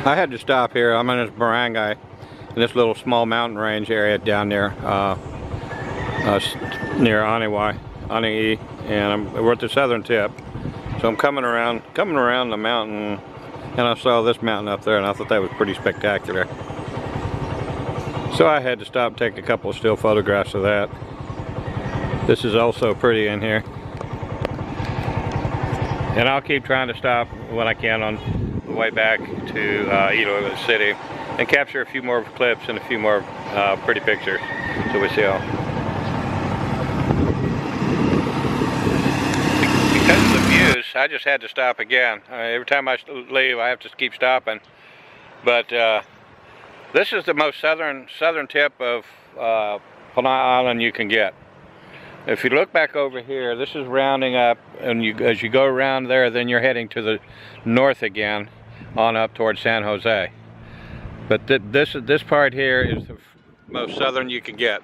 I had to stop here. I'm in this barangay, in this little small mountain range area down there near Anini-y, and we're at the southern tip. So I'm coming around the mountain, and I saw this mountain up there, and I thought that was pretty spectacular. So I had to stop and take a couple of still photographs of that. This is also pretty in here. And I'll keep trying to stop when I can on the way back to Iloilo City and capture a few more clips and a few more pretty pictures so we see all. Because of the views, I just had to stop again. Every time I leave, I have to keep stopping. But this is the most southern tip of Panay Island you can get. If you look back over here, this is rounding up, and as you go around there, then you're heading to the north again, on up towards San Jose. But this part here is the most southern you can get,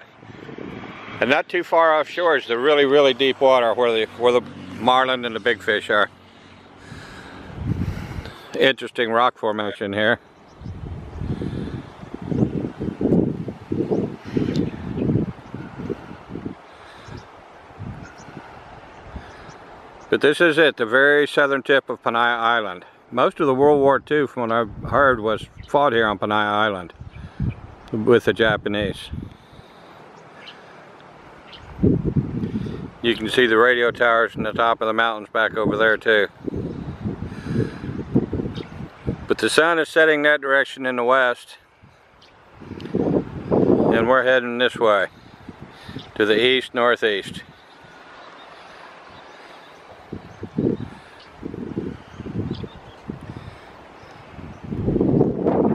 and not too far offshore is the really deep water where the marlin and the big fish are. Interesting rock formation here. But this is it, the very southern tip of Panay Island. Most of the World War II, from what I've heard, was fought here on Panay Island with the Japanese. You can see the radio towers on the top of the mountains back over there too. But the sun is setting that direction in the west, and we're heading this way to the east-northeast.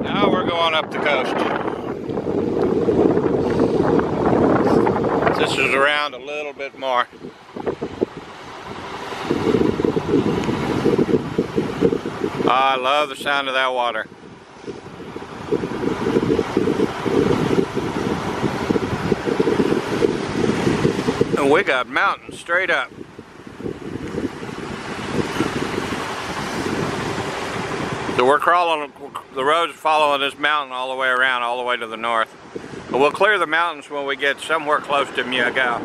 Now we're going up the coast. This is around a little bit more. I love the sound of that water. And we got mountains straight up. So we're crawling, the road's following this mountain all the way around, all the way to the north. But we'll clear the mountains when we get somewhere close to Anini-y.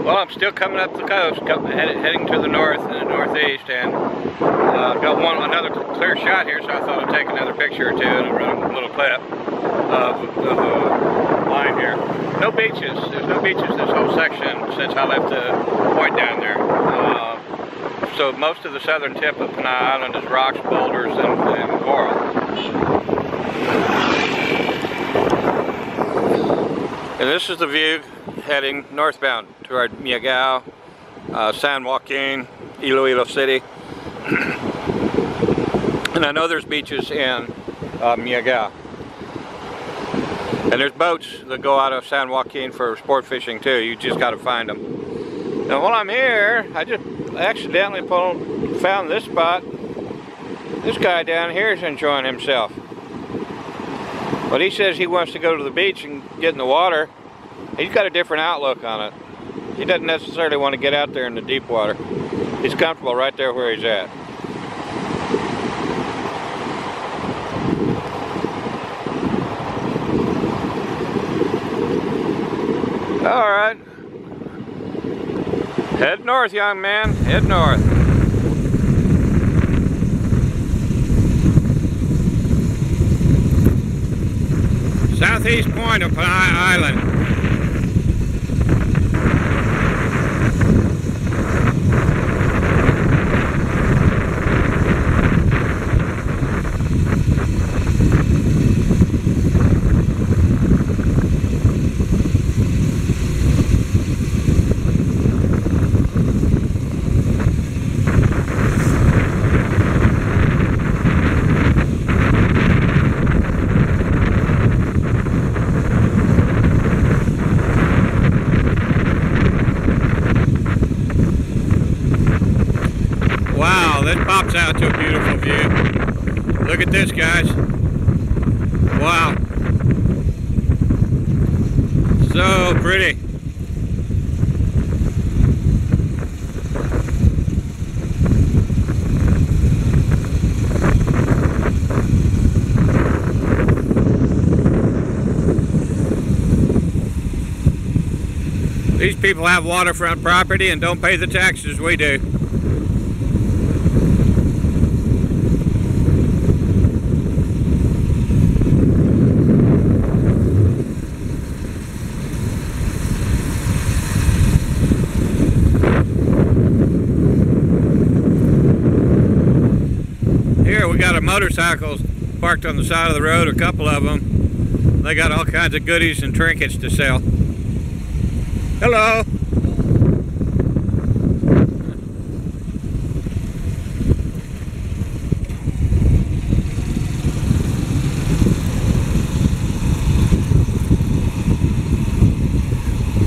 Well, I'm still coming up the coast, heading to the north and the northeast, and got another clear shot here, so I thought I'd take another picture or two and run a little clip of the line here. No beaches. There's no beaches this whole section since I left the point down there. So most of the southern tip of Panay Island is rocks, boulders, and coral. And this is the view heading northbound toward Anini-y, San Joaquin, Iloilo City. And I know there's beaches in Anini-y. And there's boats that go out of San Joaquin for sport fishing too. You just got to find them. Now while I'm here, I just accidentally found this spot. This guy down here is enjoying himself. But he says he wants to go to the beach and get in the water. He's got a different outlook on it. He doesn't necessarily want to get out there in the deep water. He's comfortable right there where he's at. All right. Head north, young man. Head north. Southeast point of Panay Island. This pops out to a beautiful view. Look at this, guys. Wow. So pretty. These people have waterfront property and don't pay the taxes we do. Here we got motorcycles parked on the side of the road, a couple of them. They got all kinds of goodies and trinkets to sell. Hello.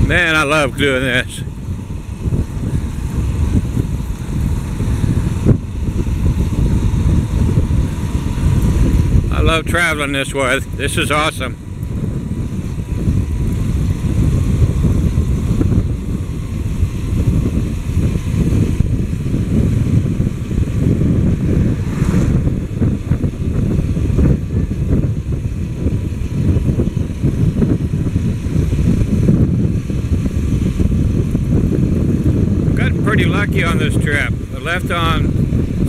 Man, I love doing this. I love traveling this way. This is awesome. Got pretty lucky on this trip. I left on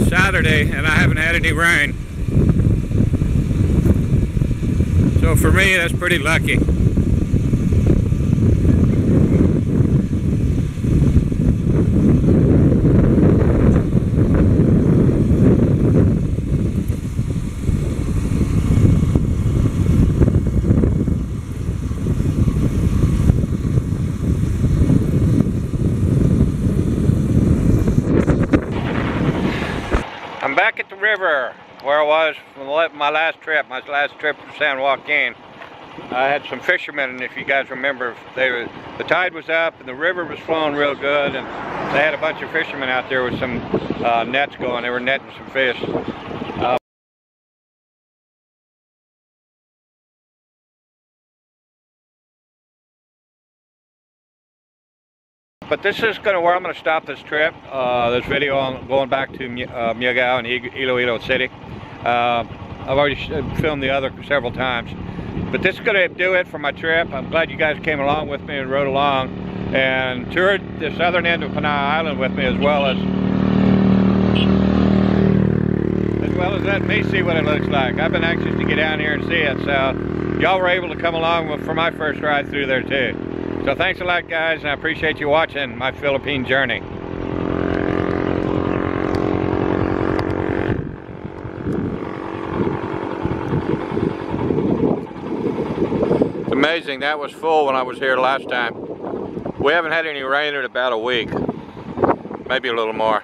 Saturday and I haven't had any rain. So for me, that's pretty lucky. I'm back at the river where I was from my last trip to San Joaquin. I had some fishermen, and if you guys remember, the tide was up and the river was flowing real good, and they had a bunch of fishermen out there with some nets going. They were netting some fish. But this is where I'm going to stop this trip, this video on going back to Miagao and Iloilo City. I've already filmed the other several times. But this is going to do it for my trip. I'm glad you guys came along with me and rode along and toured the southern end of Panay Island with me, as well as let me see what it looks like. I've been anxious to get down here and see it, so y'all were able to come along for my first ride through there too. So thanks a lot, guys, and I appreciate you watching my Philippine journey. It's amazing, that was full when I was here last time. We haven't had any rain in about a week, maybe a little more.